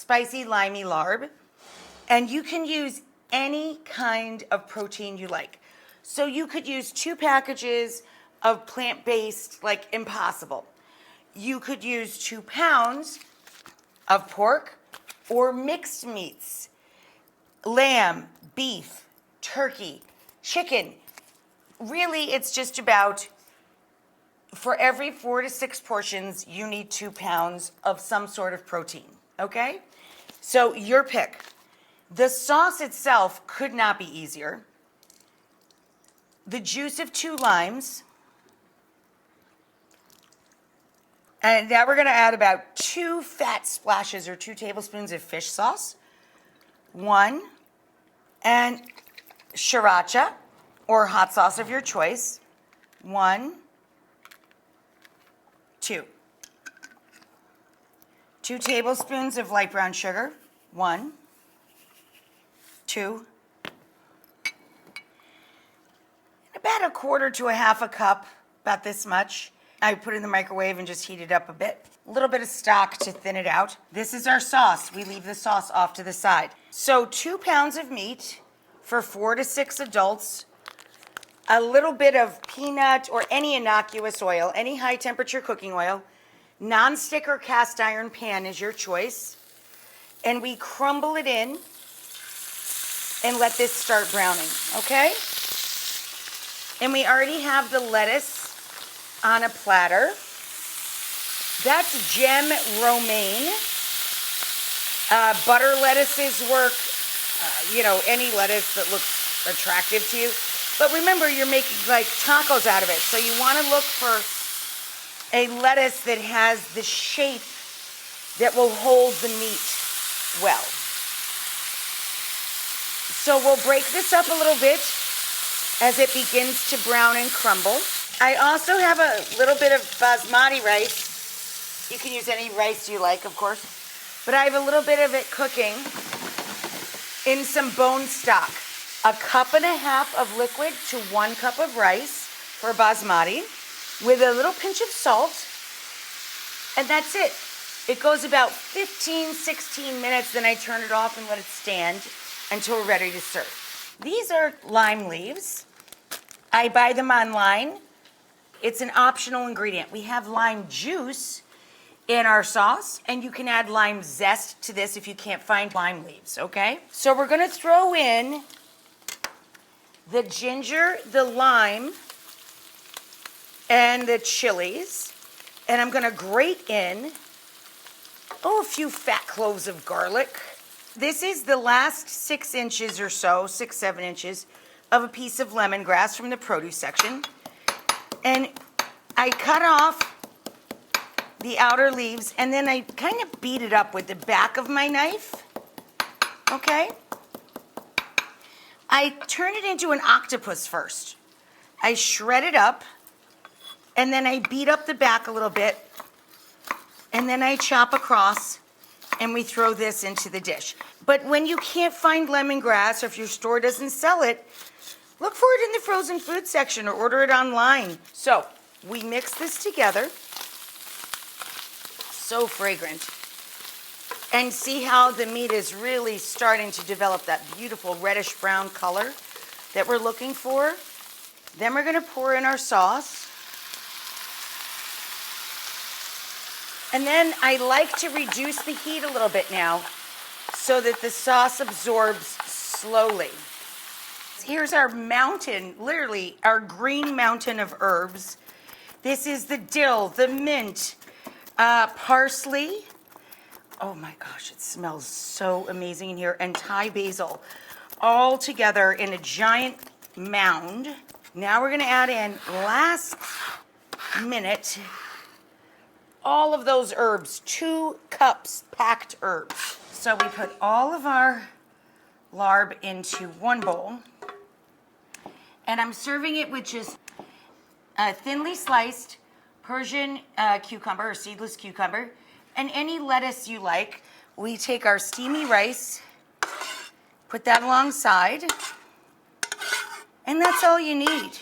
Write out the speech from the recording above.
spicy limey larb. And you can use any kind of protein you like. So you could use 2 packages of plant-based, like Impossible. You could use 2 pounds of pork or mixed meats, lamb, beef, turkey, chicken. Really, it's just about, for every 4 to 6 portions, you need 2 pounds of some sort of protein, okay? So your pick. The sauce itself could not be easier. The juice of 2 limes. And now we're going to add about 2 fat splashes or 2 tablespoons of fish sauce. 1. And sriracha or hot sauce of your choice. 1. 2. 2 tablespoons of light brown sugar. 1. 2. About a quarter to a half a cup, about this much. I put it in the microwave and just heat it up a bit. A little bit of stock to thin it out. This is our sauce. We leave the sauce off to the side. So 2 pounds of meat for 4 to 6 adults. A little bit of peanut or any innocuous oil, any high temperature cooking oil. Non-stick or cast iron pan is your choice. And we crumble it in and let this start browning, okay? And we already have the lettuce on a platter. That's gem romaine. Butter lettuces work, any lettuce that looks attractive to you. But remember, you're making like tacos out of it. So you want to look for a lettuce that has the shape that will hold the meat well. So we'll break this up a little bit as it begins to brown and crumble. I also have a little bit of basmati rice. You can use any rice you like, of course. But I have a little bit of it cooking in some bone stock. 1.5 cups of liquid to 1 cup of rice for basmati with a little pinch of salt. And that's it. It goes about 15, 16 minutes, then I turn it off and let it stand until we're ready to serve. These are lime leaves. I buy them online. It's an optional ingredient. We have lime juice in our sauce, and you can add lime zest to this if you can't find lime leaves, okay? So we're gonna throw in the ginger, the lime, and the chilies, and I'm gonna grate in, a few fat cloves of garlic. This is the last 6 inches or so, 6, 7 inches of a piece of lemongrass from the produce section. And I cut off the outer leaves and then I kind of beat it up with the back of my knife, okay? I turn it into an octopus first. I shred it up and then I beat up the back a little bit and then I chop across and we throw this into the dish. But when you can't find lemongrass or if your store doesn't sell it, look for it in the frozen food section or order it online. So we mix this together. So fragrant. And see how the meat is really starting to develop that beautiful reddish brown color that we're looking for. Then we're gonna pour in our sauce. And then I like to reduce the heat a little bit now so that the sauce absorbs slowly. Here's our mountain, literally our green mountain of herbs. This is the dill, the mint, parsley. Oh my gosh, it smells so amazing in here. And Thai basil, all together in a giant mound. Now we're gonna add in, last minute, all of those herbs, 2 cups packed herbs. So we put all of our larb into one bowl. And I'm serving it with just a thinly sliced Persian cucumber or seedless cucumber and any lettuce you like. We take our steamy rice, put that alongside, and that's all you need.